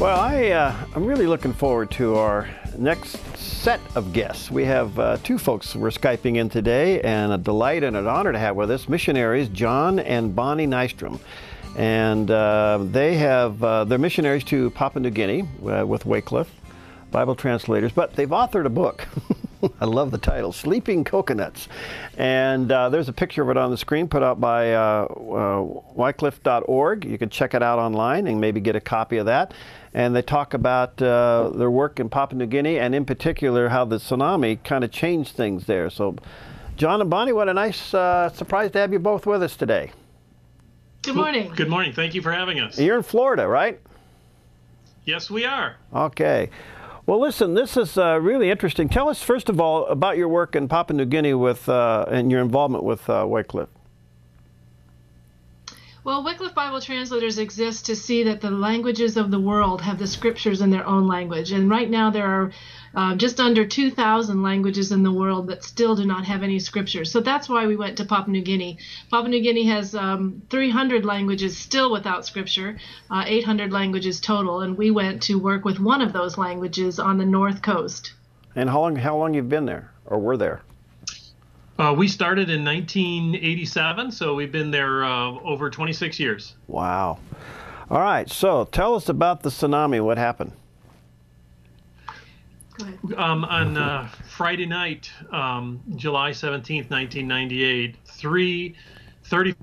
Well, I'm really looking forward to our next set of guests. We have two folks we're Skyping in today, and a delight and an honor to have with us missionaries John and Bonnie Nystrom. And they're missionaries to Papua New Guinea with Wycliffe, Bible translators, but they've authored a book. I love the title, Sleeping Coconuts. And there's a picture of it on the screen put out by wycliffe.org. You can check it out online and maybe get a copy of that. And they talk about their work in Papua New Guinea, and in particular how the tsunami kind of changed things there. So John and Bonnie, what a nice surprise to have you both with us today. Good morning. Good morning. Thank you for having us. You're in Florida, right? Yes, we are. Okay. Well, listen, this is really interesting. Tell us, first of all, about your work in Papua New Guinea with, and your involvement with Wycliffe. Well, Wycliffe Bible translators exist to see that the languages of the world have the scriptures in their own language. And right now there are just under 2,000 languages in the world that still do not have any scriptures. So that's why we went to Papua New Guinea. Papua New Guinea has 300 languages still without scripture, 800 languages total. And we went to work with one of those languages on the north coast. And how long you've been there, or were there? We started in 1987, so we've been there over 26 years. Wow. All right, so tell us about the tsunami. What happened? Go ahead. On Friday night, July 17th, 1998, three 30-foot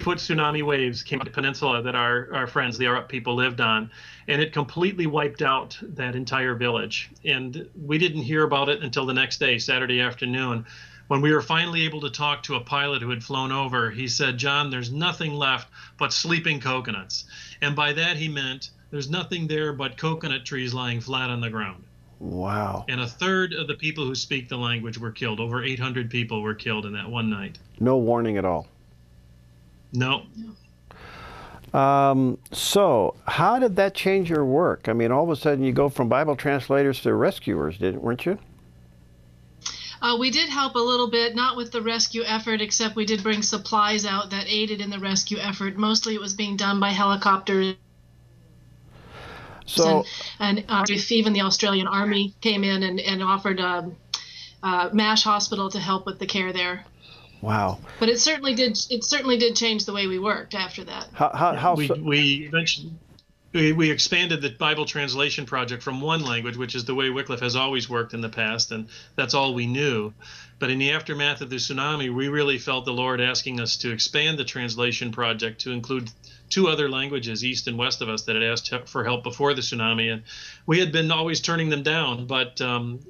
tsunami waves came to the peninsula that our friends, the Arup people, lived on, and it completely wiped out that entire village. And we didn't hear about it until the next day, Saturday afternoon, when we were finally able to talk to a pilot who had flown over. He said, "John, there's nothing left but sleeping coconuts." And by that he meant there's nothing there but coconut trees lying flat on the ground. Wow. And a third of the people who speak the language were killed. Over 800 people were killed in that one night. No warning at all? No. So how did that change your work? I mean, all of a sudden you go from Bible translators to rescuers, weren't you? We did help a little bit, not with the rescue effort, except we did bring supplies out that aided in the rescue effort. Mostly it was being done by helicopters. So, and even the Australian Army came in and offered MASH Hospital to help with the care there. Wow. But it certainly did change the way we worked after that. We eventually we expanded the Bible translation project from one language, which is the way Wycliffe has always worked in the past, and that's all we knew. But in the aftermath of the tsunami, we really felt the Lord asking us to expand the translation project to include two other languages east and west of us that had asked for help before the tsunami. And we had been always turning them down, but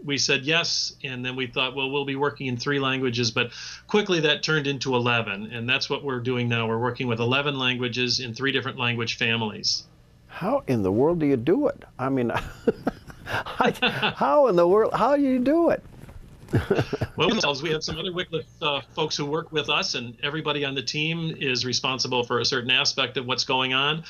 we said yes. And then we thought, well, we'll be working in 3 languages. But quickly that turned into 11. And that's what we're doing now. We're working with 11 languages in 3 different language families. How in the world do you do it? I mean, how in the world, how do you do it? Well, we have some other Wycliffe folks who work with us, and everybody on the team is responsible for a certain aspect of what's going on.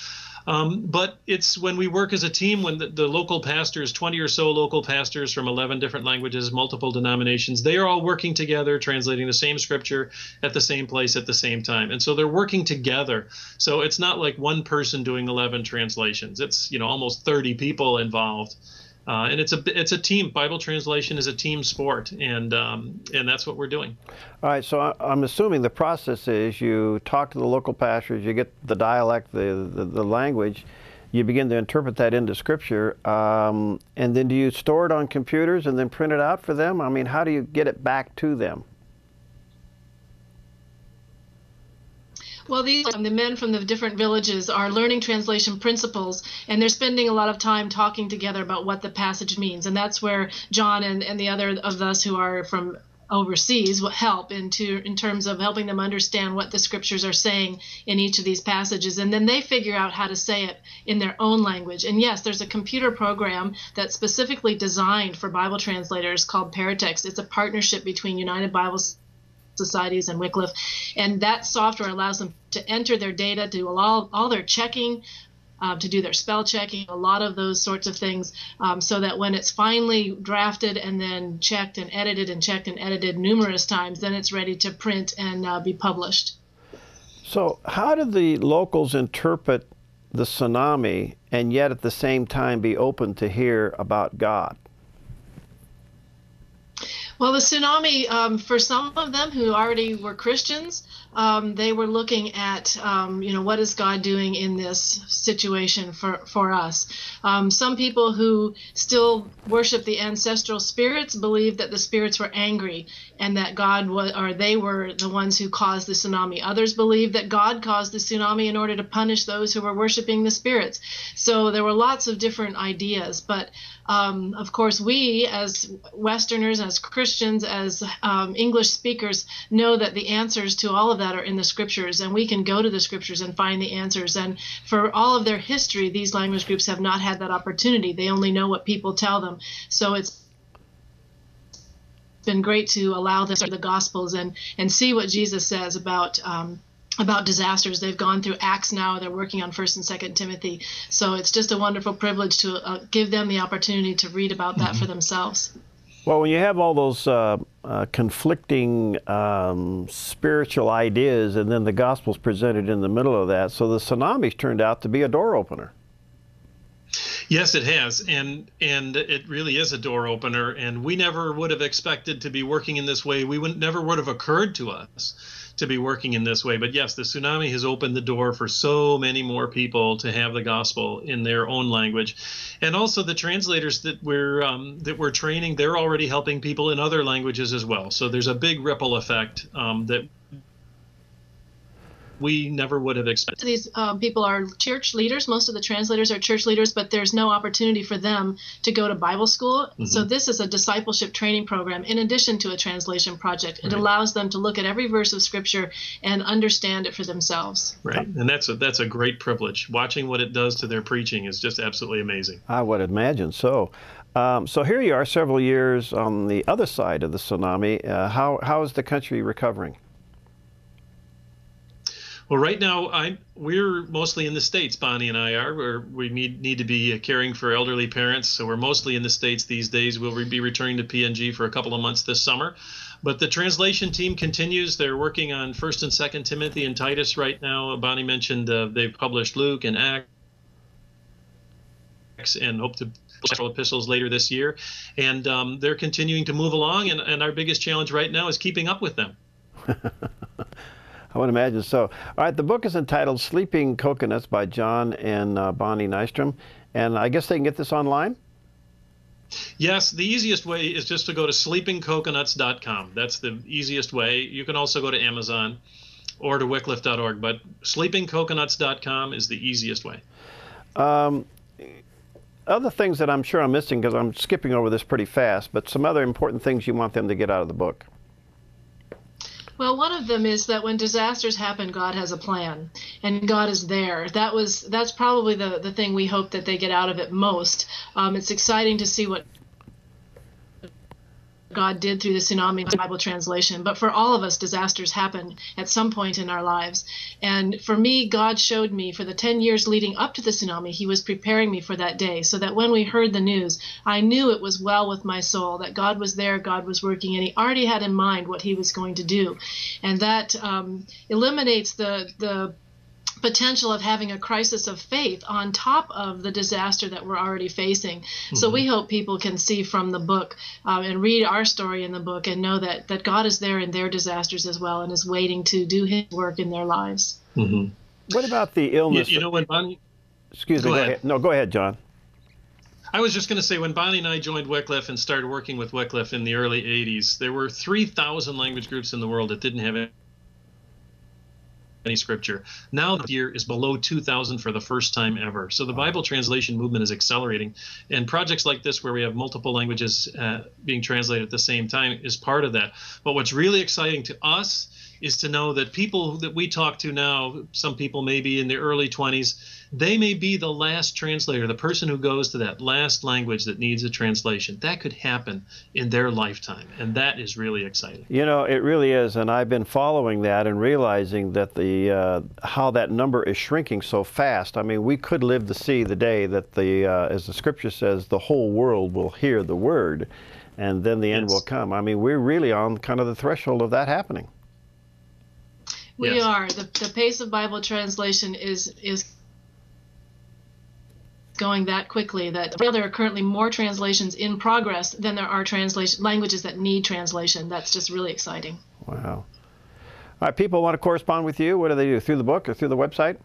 But it's when we work as a team, when the local pastors, 20 or so local pastors from 11 different languages, multiple denominations, they are all working together, translating the same scripture at the same place at the same time. And so they're working together. So it's not like one person doing 11 translations. It's, almost 30 people involved. And it's a team. Bible translation is a team sport, and that's what we're doing. All right. So I'm assuming the process is you talk to the local pastors, you get the dialect, the language, you begin to interpret that into Scripture, and then do you store it on computers and then print it out for them? I mean, how do you get it back to them? Well, the men from the different villages are learning translation principles, and they're spending a lot of time talking together about what the passage means. And that's where John and the other of us who are from overseas will help in terms of helping them understand what the scriptures are saying in each of these passages. And then they figure out how to say it in their own language. And yes, there's a computer program that's specifically designed for Bible translators called Paratext. It's a partnership between United Bible Societies and Wycliffe, and that software allows them to enter their data, do all their checking, to do their spell checking, a lot of those sorts of things, so that when it's finally drafted and then checked and edited numerous times, then it's ready to print and be published. So how do the locals interpret the tsunami and yet at the same time be open to hear about God? Well, the tsunami, for some of them who already were Christians, they were looking at, what is God doing in this situation for us? Some people who still worship the ancestral spirits believe that the spirits were angry and that God was, or they were the ones who caused the tsunami. Others believe that God caused the tsunami in order to punish those who were worshiping the spirits. So there were lots of different ideas, but of course, we as Westerners, as Christians, as English speakers, know that the answers to all of that are in the scriptures, and we can go to the scriptures and find the answers. And for all of their history, these language groups have not had that opportunity. They only know what people tell them. So it's been great to allow them to the Gospels and see what Jesus says about disasters. They've gone through Acts now. They're working on 1st and 2nd Timothy. So it's just a wonderful privilege to give them the opportunity to read about that for themselves. Well, when you have all those conflicting spiritual ideas and then the Gospel's presented in the middle of that, so the tsunami's turned out to be a door opener. Yes, it has, and it really is a door opener, and we never would have expected to be working in this way. Never would have occurred to us to be working in this way. But yes, the tsunami has opened the door for so many more people to have the gospel in their own language. And also the translators that we're training, they're already helping people in other languages as well. So there's a big ripple effect that we never would have expected. These people are church leaders. Most of the translators are church leaders, but there's no opportunity for them to go to Bible school. Mm-hmm. So this is a discipleship training program in addition to a translation project. It allows them to look at every verse of Scripture and understand it for themselves. Right, and that's a great privilege. Watching what it does to their preaching is just absolutely amazing. I would imagine so. So here you are several years on the other side of the tsunami. How is the country recovering? Well, right now, we're mostly in the States, Bonnie and I are, where we need to be caring for elderly parents. So we're mostly in the States these days. We'll be returning to PNG for a couple of months this summer. But the translation team continues. They're working on 1st and 2nd Timothy and Titus right now. Bonnie mentioned they've published Luke and Acts and hope to publish several epistles later this year. And they're continuing to move along. And our biggest challenge right now is keeping up with them. I would imagine so. All right, the book is entitled Sleeping Coconuts by John and Bonnie Nystrom, and I guess they can get this online? Yes, the easiest way is just to go to sleepingcoconuts.com. That's the easiest way. You can also go to Amazon or to wycliffe.org, but sleepingcoconuts.com is the easiest way. Other things that I'm sure I'm missing, because I'm skipping over this pretty fast, but some other important things you want them to get out of the book. Well, one of them is that when disasters happen, God has a plan, and God is there. That's probably the thing we hope that they get out of it most. It's exciting to see what God did through the tsunami Bible translation. But for all of us, disasters happen at some point in our lives. And for me, God showed me for the 10 years leading up to the tsunami, he was preparing me for that day, so that when we heard the news, I knew it was well with my soul, that God was there, God was working, and he already had in mind what he was going to do. And that eliminates the potential of having a crisis of faith on top of the disaster that we're already facing. Mm-hmm. So we hope people can see from the book and read our story in the book and know that God is there in their disasters as well and is waiting to do his work in their lives. Mm-hmm. What about the illness? You know, when Bonnie... Excuse me, go ahead. No, go ahead, John. I was just going to say, when Bonnie and I joined Wycliffe and started working with Wycliffe in the early 80s, there were 3,000 language groups in the world that didn't have any scripture. Now the year is below 2,000 for the first time ever. So the Bible translation movement is accelerating, and projects like this where we have multiple languages being translated at the same time is part of that. But what's really exciting to us is to know that people that we talk to now, some people may be in their early 20s, they may be the last translator, the person who goes to that last language that needs a translation. That could happen in their lifetime, and that is really exciting. You know, it really is, and I've been following that and realizing that how that number is shrinking so fast. I mean, we could live to see the day that as the scripture says, the whole world will hear the word, and then the end will come. I mean, we're really on kind of the threshold of that happening. We are. The pace of Bible translation is going that quickly that there are currently more translations in progress than there are languages that need translation. That's just really exciting. Wow. All right, people want to correspond with you. What do they do? Through the book or through the website?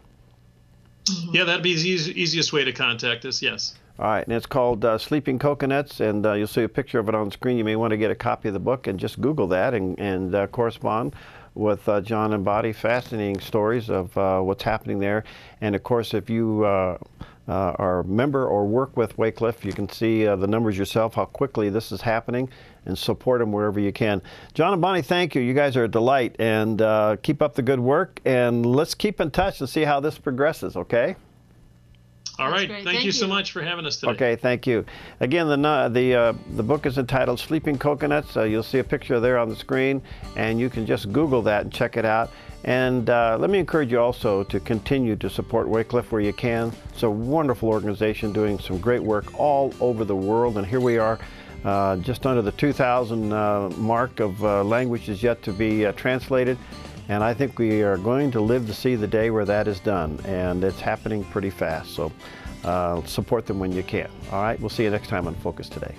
Yeah, that'd be the easiest way to contact us, yes. All right, and it's called Sleeping Coconuts, and you'll see a picture of it on the screen. You may want to get a copy of the book and just Google that and correspond with John and Bonnie. Fascinating stories of what's happening there. And of course, if you are a member or work with Wycliffe, you can see the numbers yourself, how quickly this is happening, and support them wherever you can. John and Bonnie, thank you. You guys are a delight, and keep up the good work, and let's keep in touch and see how this progresses, okay? All right. Thank you so much for having us today. Okay, thank you. Again, the book is entitled Sleeping Coconuts. You'll see a picture there on the screen, and you can just Google that and check it out. And let me encourage you also to continue to support Wycliffe where you can. It's a wonderful organization doing some great work all over the world, and here we are just under the 2,000 mark of languages yet to be translated. And I think we are going to live to see the day where that is done, and it's happening pretty fast. So support them when you can. All right, we'll see you next time on Focus Today.